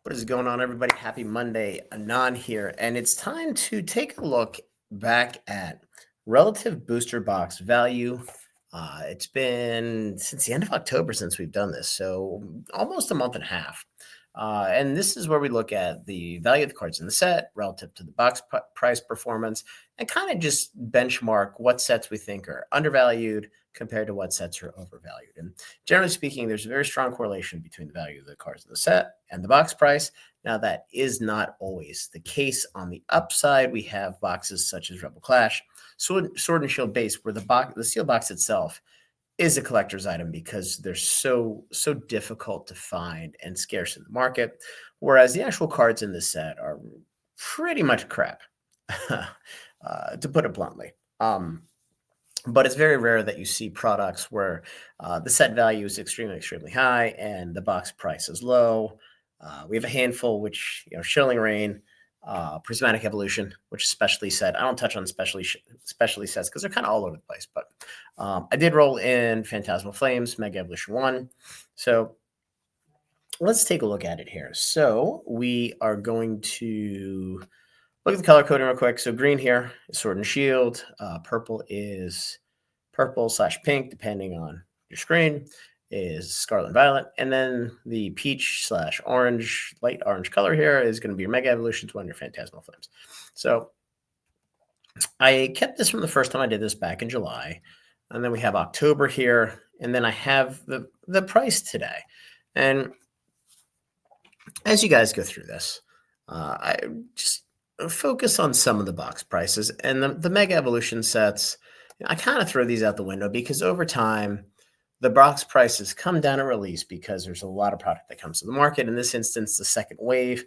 What is going on, everybody? Happy Monday. Anon here. And it's time to take a look back at relative booster box value. It's been since the end of October since we've done this, so almost a month and a half. And this is where we look at the value of the cards in the set relative to the box price performance and kind of just benchmark what sets we think are undervalued compared to what sets are overvalued. And generally speaking, there's a very strong correlation between the value of the cards in the set and the box price. Now, that is not always the case. On the upside, we have boxes such as Rebel Clash, Sword and Shield base, where the sealed box itself is a collector's item because they're so difficult to find and scarce in the market, whereas the actual cards in this set are pretty much crap, to put it bluntly. But it's very rare that you see products where the set value is extremely high and the box price is low. We have a handful, which, Shilling Rain, Prismatic Evolution, which is specialty set. I don't touch on specialty sets because they're kind of all over the place. But I did roll in Phantasmal Flames, Mega Evolution 1. So let's take a look at it here. So we are going to look at the color coding real quick. So green here is Sword and Shield. Purple is purple/pink, depending on your screen, is Scarlet and Violet. And then the peach/orange, light orange color here is going to be your Mega Evolutions 1, your Phantasmal Flames. So I kept this from the first time I did this back in July. And then we have October here. And then I have the price today. And as you guys go through this, I just focus on some of the box prices and the Mega Evolution sets. I kind of throw these out the window because over time, the box prices come down at release because there's a lot of product that comes to the market. In this instance, the second wave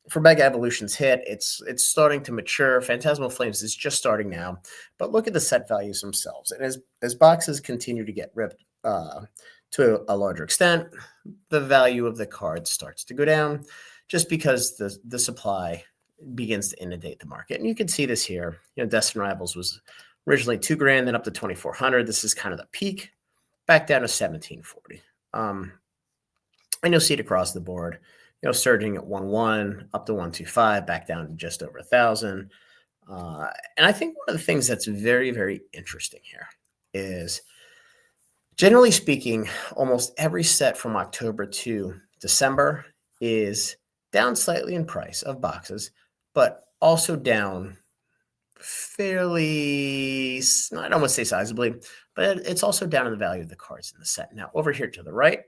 for Mega Evolutions hit. It's starting to mature. Phantasmal Flames is just starting now. But look at the set values themselves. And as boxes continue to get ripped to a larger extent, the value of the card starts to go down just because the supply begins to inundate the market. And you can see this here. Destined Rivals was originally $2,000, then up to $2,400. This is kind of the peak, back down to $1,740. And you'll see it across the board, surging at 1.1 up to 1.25, back down to just over 1,000. And I think one of the things that's very interesting here is, generally speaking, almost every set from October to December is down slightly in price of boxes, but also down fairly, I don't want to say sizably, but it's also down in the value of the cards in the set. Now, over here to the right,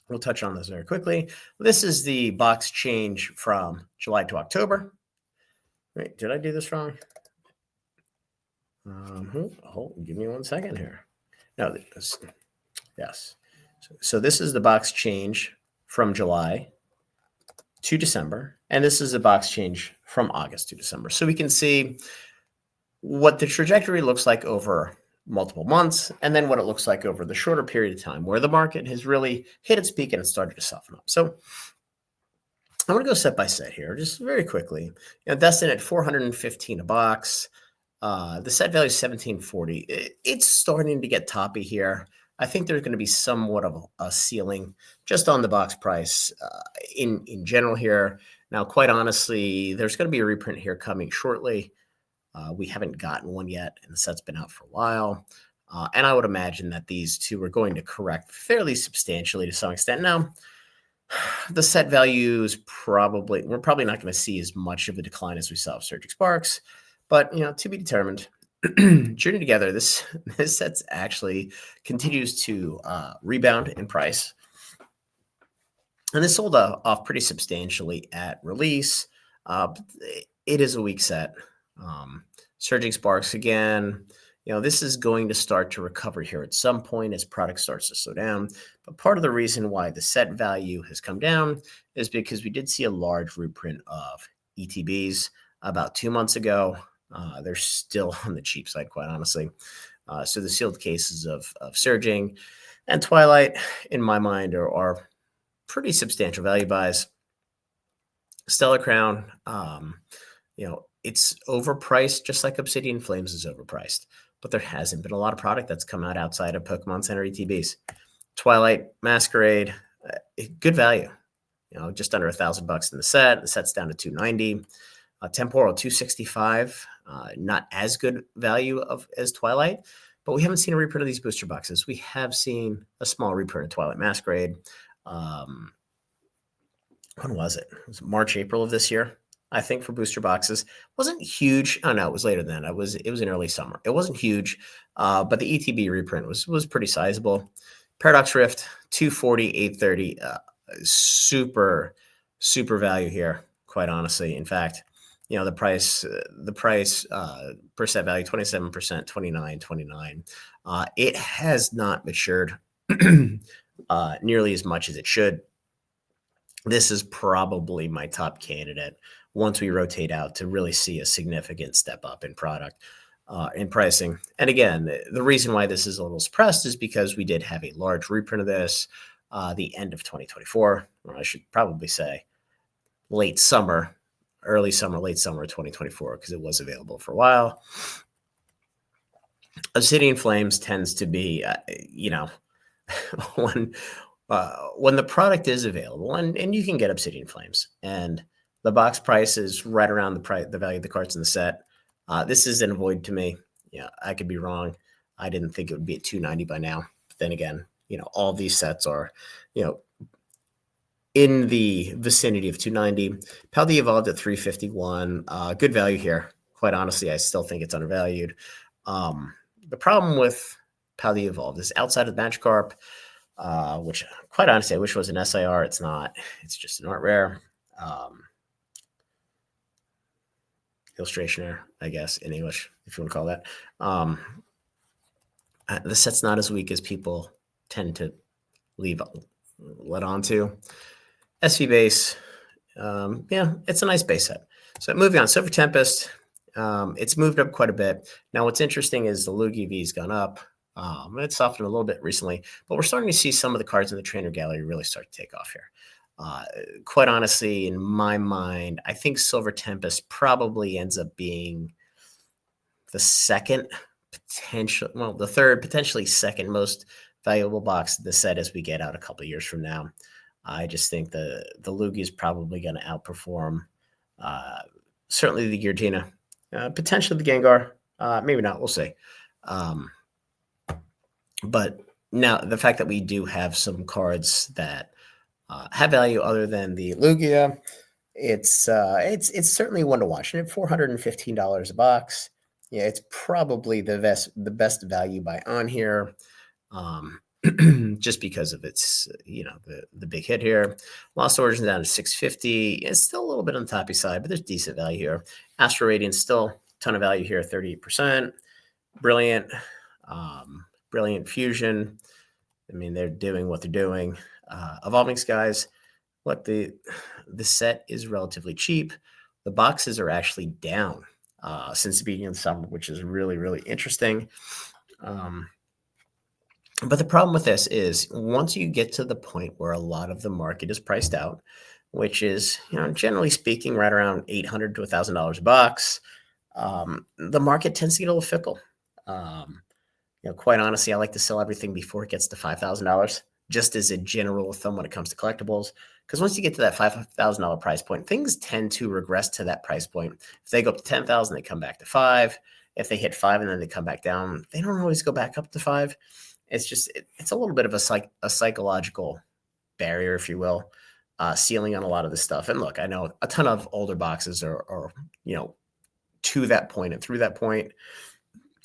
we'll touch on this very quickly. This is the box change from July to October. Wait, did I do this wrong? Give me 1 second here. No, yes. So this is the box change from July to December, and this is a box change from August to December. So we can see what the trajectory looks like over multiple months, and then what it looks like over the shorter period of time where the market has really hit its peak and it's started to soften up. So I'm going to go set by set here, just very quickly. Destined at $415 a box. The set value is $1,740. It's starting to get toppy here. I think there's going to be somewhat of a ceiling just on the box price in general here. Now, quite honestly, there's going to be a reprint here coming shortly. We haven't gotten one yet, and the set's been out for a while. And I would imagine that these two are going to correct fairly substantially to some extent. Now, the set values we're probably not going to see as much of a decline as we saw with Surging Sparks, but to be determined. Journey Together, this set actually continues to rebound in price. And this sold off pretty substantially at release. It is a weak set. Surging Sparks, again, this is going to start to recover here at some point as product starts to slow down. But part of the reason why the set value has come down is because we did see a large reprint of ETBs about 2 months ago. They're still on the cheap side, quite honestly. So the sealed cases of Surging and Twilight, in my mind, are pretty substantial value buys. Stellar Crown, it's overpriced, just like Obsidian Flames is overpriced. But there hasn't been a lot of product that's come out outside of Pokemon Center ETBs. Twilight, Masquerade, good value. just under $1,000 in the set. The set's down to 290. Temporal 265. Not as good value as Twilight, but we haven't seen a reprint of these booster boxes. We have seen a small reprint of Twilight Masquerade. When was it? It was March, April of this year, I think, for booster boxes. Wasn't huge. Oh no, it was later than that. It was in early summer. It wasn't huge, but the ETB reprint was pretty sizable. Paradox Rift 240, 830. Super value here, quite honestly. In fact, the price per set value 27%, 29. It has not matured nearly as much as it should. This is probably my top candidate once we rotate out to really see a significant step up in product, in pricing. And again, the reason why this is a little suppressed is because we did have a large reprint of this the end of 2024, or I should probably say late summer, late summer of 2024, because it was available for a while. Obsidian Flames tends to be, when the product is available, and you can get Obsidian Flames, and the box price is right around the value of the cards in the set. This is an avoid to me. I could be wrong. I didn't think it would be at 290 by now. But then again, all these sets are, in the vicinity of 290. Pal the Evolved at 351. Good value here. Quite honestly, I still think it's undervalued. The problem with Pal the Evolved is outside of Magikarp, which quite honestly, I wish was an SIR. It's not. It's just an art rare. Illustration error, I guess, in English, if you want to call that. The set's not as weak as people tend to let on to. SV base, it's a nice base set. So moving on, Silver Tempest, it's moved up quite a bit. Now, what's interesting is the Lugia V's gone up. It's softened a little bit recently, but we're starting to see some of the cards in the trainer gallery really start to take off here. Quite honestly, in my mind, I think Silver Tempest probably ends up being the third, potentially second most valuable box of the set as we get out a couple of years from now. I just think the Lugia is probably going to outperform certainly the Giratina, potentially the Gengar, maybe not. We'll see. But now the fact that we do have some cards that have value other than the Lugia, it's certainly one to watch. And at $415 a box, it's probably the best value buy on here. Just because of its, the big hit here. Lost Origin down to 650. It's still a little bit on the toppy side, but there's decent value here. Astro Radiant still a ton of value here, 38%. Brilliant Fusion. I mean, they're doing what they're doing. Evolving Skies. Look, the set is relatively cheap. The boxes are actually down since the beginning of the summer, which is really, really interesting. But the problem with this is once you get to the point where a lot of the market is priced out, which is, generally speaking, right around $800 to $1,000 a box, the market tends to get a little fickle. Quite honestly, I like to sell everything before it gets to $5,000, just as a general thumb when it comes to collectibles. Because once you get to that $5,000 price point, things tend to regress to that price point. If they go up to 10,000, they come back to 5. If they hit 5 and then they come back down, they don't always go back up to 5. It's just it's a little bit of a psychological barrier, if you will, ceiling on a lot of this stuff. And look, I know a ton of older boxes are to that point and through that point.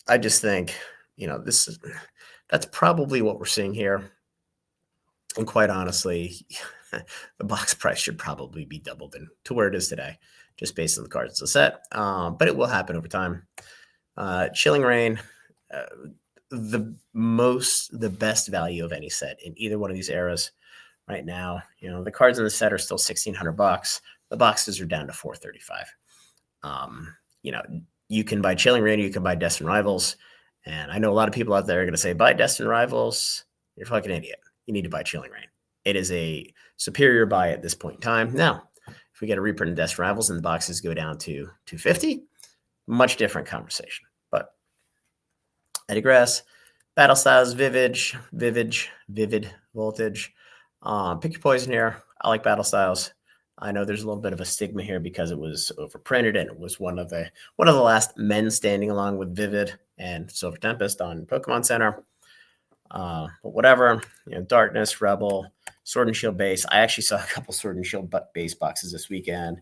I just think that's probably what we're seeing here. And quite honestly, the box price should probably be doubled to where it is today, just based on the cards it's a set. But it will happen over time. Chilling Reign. The best value of any set in either one of these eras right now. The cards in the set are still $1,600. The boxes are down to $435. You can buy Chilling Reign, you can buy Destined Rivals, and I know a lot of people out there are going to say, buy Destined Rivals. You're a fucking idiot. You need to buy Chilling Reign. It is a superior buy at this point in time. Now, if we get a reprint of Destined Rivals and the boxes go down to $250, much different conversation. But I digress. Battle Styles, Vivid Voltage. Pick your poison here. I like battle styles. I know there's a little bit of a stigma here because it was overprinted and it was one of the last men standing along with Vivid and Silver Tempest on Pokemon Center. But whatever, Darkness, Rebel, Sword and Shield base. I actually saw a couple Sword and Shield base boxes this weekend.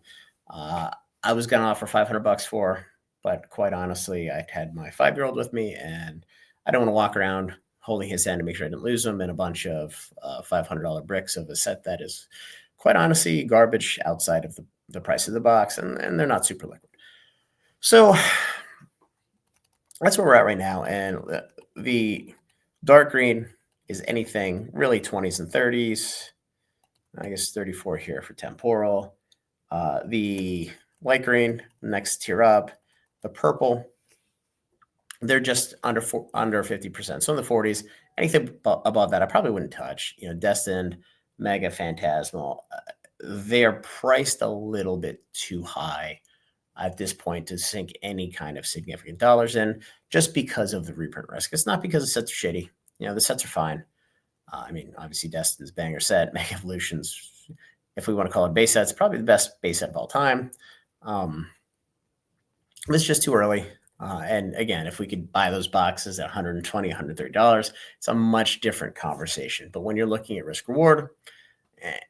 I was gonna offer $500 for, but quite honestly, I had my 5-year-old with me, and I don't want to walk around holding his hand to make sure I didn't lose him, and a bunch of $500 bricks of a set that is quite honestly garbage outside of the price of the box, and they're not super liquid. So that's where we're at right now, and the dark green is anything really 20s and 30s. I guess 34 here for temporal. The light green, next tier up. The purple, they're just under 50%. So in the 40s, anything above that, I probably wouldn't touch. Destined, Mega, Phantasmal, they're priced a little bit too high at this point to sink any kind of significant dollars in, just because of the reprint risk. It's not because the sets are shitty. The sets are fine. Obviously, Destin's banger set, Mega Evolutions, if we want to call it base sets, probably the best base set of all time. It's just too early. And again, if we could buy those boxes at $120, $130, it's a much different conversation. But when you're looking at risk reward,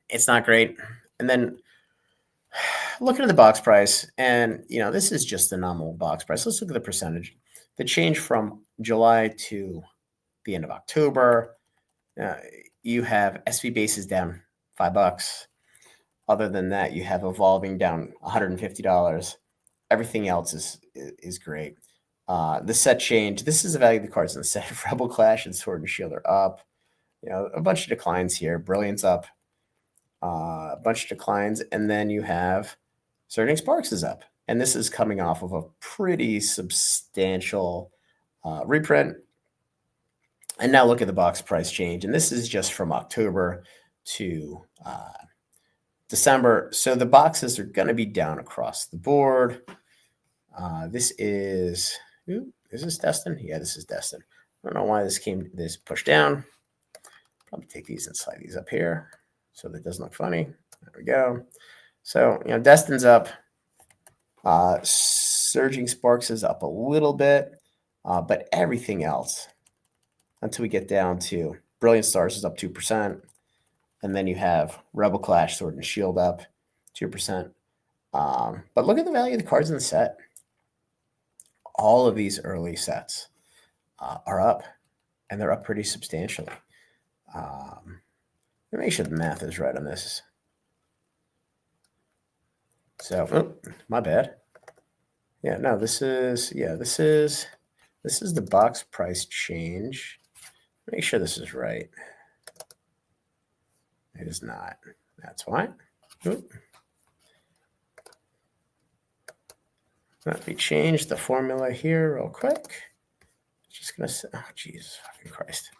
it's not great. And then looking at the box price, and this is just the nominal box price. Let's look at the percentage. The change from July to the end of October, you have SV bases down $5. Other than that, you have evolving down $150. Everything else is great. The set change. This is the value of the cards in the set. Rebel Clash and Sword and Shield are up. A bunch of declines here. Brilliant's up. A bunch of declines, and then you have Surging Sparks is up, and this is coming off of a pretty substantial reprint. And now look at the box price change, and this is just from October to December. So the boxes are going to be down across the board. This is this Destin? Yeah, this is Destin. I don't know why this pushed down. Probably take these and slide these up here so that doesn't look funny. There we go. So, Destin's up. Surging Sparks is up a little bit, but everything else, until we get down to Brilliant Stars, is up 2%. And then you have Rebel Clash, Sword and Shield up 2%. But look at the value of the cards in the set. All of these early sets are up, and they're up pretty substantially. Let me make sure the math is right on this. So, my bad. Yeah, no, this is the box price change. Make sure this is right. It is not. That's why. Let me change the formula here real quick. Just gonna say, oh Jesus fucking Christ.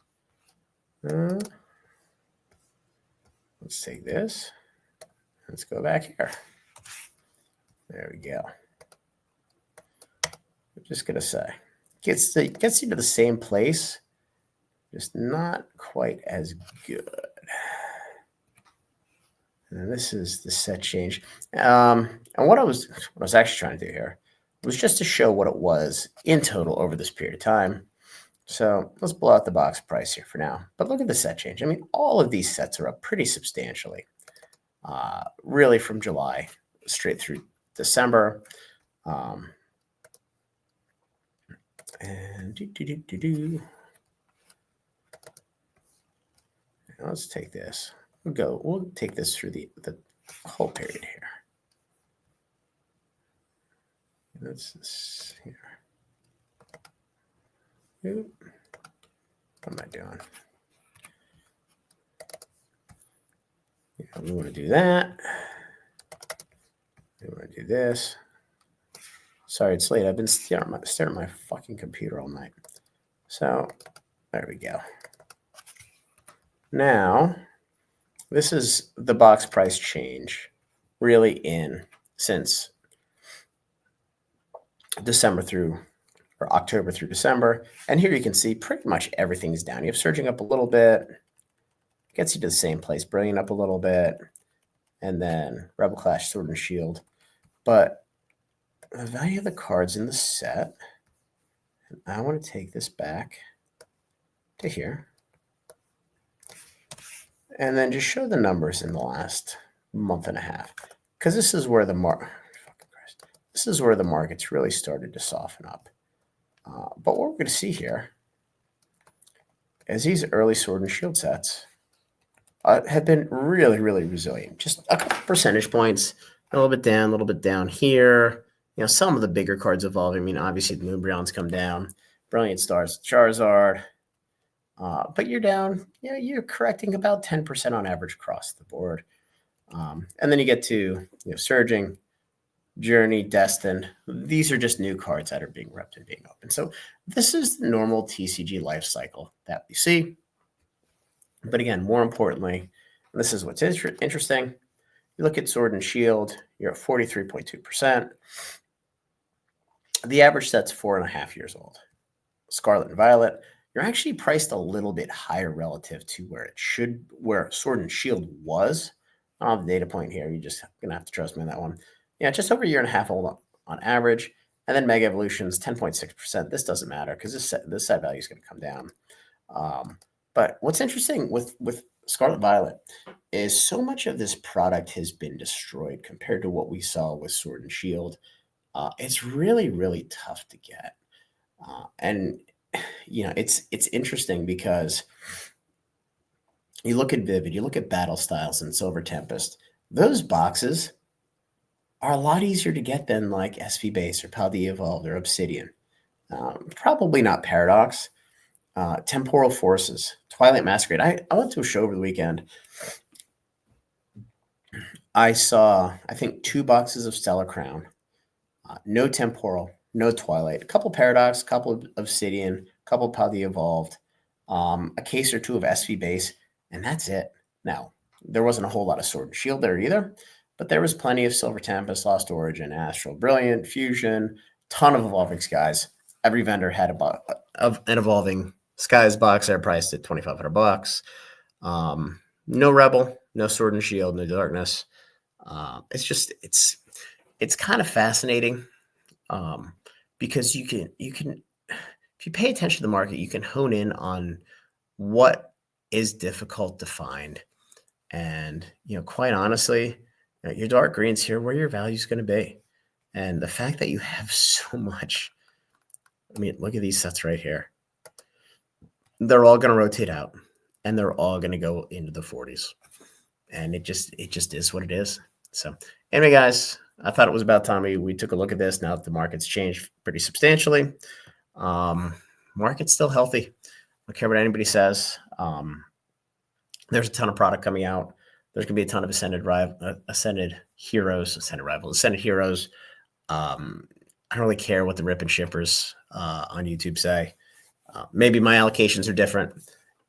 Let's take this. Let's go back here. There we go. I'm just gonna say, gets you to the same place, just not quite as good. And this is the set change. And what I was actually trying to do here was just to show what it was in total over this period of time. So let's blow out the box price here for now. But look at the set change. All of these sets are up pretty substantially, really from July straight through December. And let's take this. We'll take this through the whole period here. That's this here. What am I doing? We want to do that. We want to do this. Sorry, it's late. I've been staring at my fucking computer all night. So there we go. Now, this is the box price change really since December or October through December. And here you can see pretty much everything's down. You have surging up a little bit. Gets you to the same place. Brilliant up a little bit. And then Rebel Clash, Sword and Shield. But the value of the cards in the set, and I want to take this back to here. And then just show the numbers in the last month and a half. Because this is where the market's really started to soften up. But what we're going to see here is these early Sword and Shield sets have been really, really resilient. Just a couple percentage points, a little bit down here. You know, some of the bigger cards evolving. I mean, obviously the Moonbrion's come down. Brilliant Stars, Charizard. But you're down, you know, you're correcting about 10% on average across the board. And then you get to, you know, Surging, Journey, Destined. These are just new cards that are being repped and being opened. So this is the normal TCG life cycle that we see. But again, more importantly, this is what's interesting. You look at Sword and Shield, you're at 43.2%. The average set's 4.5 years old. Scarlet and Violet, you're actually priced a little bit higher relative to where Sword and Shield was. I don't have the data point here. You're just gonna have to trust me on that one. Yeah, just over a year and a half old on average. And then Mega Evolutions, 10.6%. This doesn't matter because this set value is going to come down. But what's interesting with Scarlet Violet is so much of this product has been destroyed compared to what we saw with Sword and Shield. It's really, really tough to get. And, you know, it's interesting because you look at Vivid, you look at Battle Styles and Silver Tempest, those boxes are a lot easier to get than like SV Base or Paldea Evolved or Obsidian. Probably not Paradox. Temporal Forces, Twilight Masquerade. I went to a show over the weekend. I saw, I think, 2 boxes of Stellar Crown. No Temporal, no Twilight. A couple Paradox, a couple of Obsidian, a couple Paldea Evolved, a case or 2 of SV Base, and that's it. Now, there wasn't a whole lot of Sword and Shield there either, but there was plenty of Silver Tempest, Lost Origin, Astral, Brilliant, Fusion, ton of Evolving Skies. Every vendor had an Evolving Skies box. They're priced at $2,500. No Rebel, no Sword and Shield, no Darkness. It's kind of fascinating because you can if you pay attention to the market, you can hone in on what is difficult to find. And, you know, quite honestly, your dark greens here where your value is going to be. And the fact that you have so much, I mean, look at these sets right here. They're all going to rotate out and they're all going to go into the 40s. And it just is what it is. So anyway, guys, I thought it was about time we took a look at this now that the market's changed pretty substantially. Market's still healthy. I don't care what anybody says. There's a ton of product coming out. There's going to be a ton of Ascended Heroes. I don't really care what the rip and shippers on YouTube say. Maybe my allocations are different.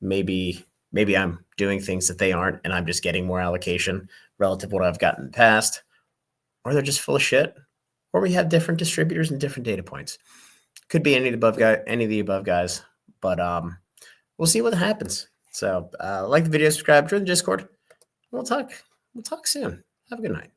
Maybe I'm doing things that they aren't, and I'm just getting more allocation relative to what I've gotten in the past. Or they're just full of shit. Or we have different distributors and different data points. Could be any of the above guys. But we'll see what happens. So like the video, subscribe, join the Discord. We'll talk soon. Have a good night.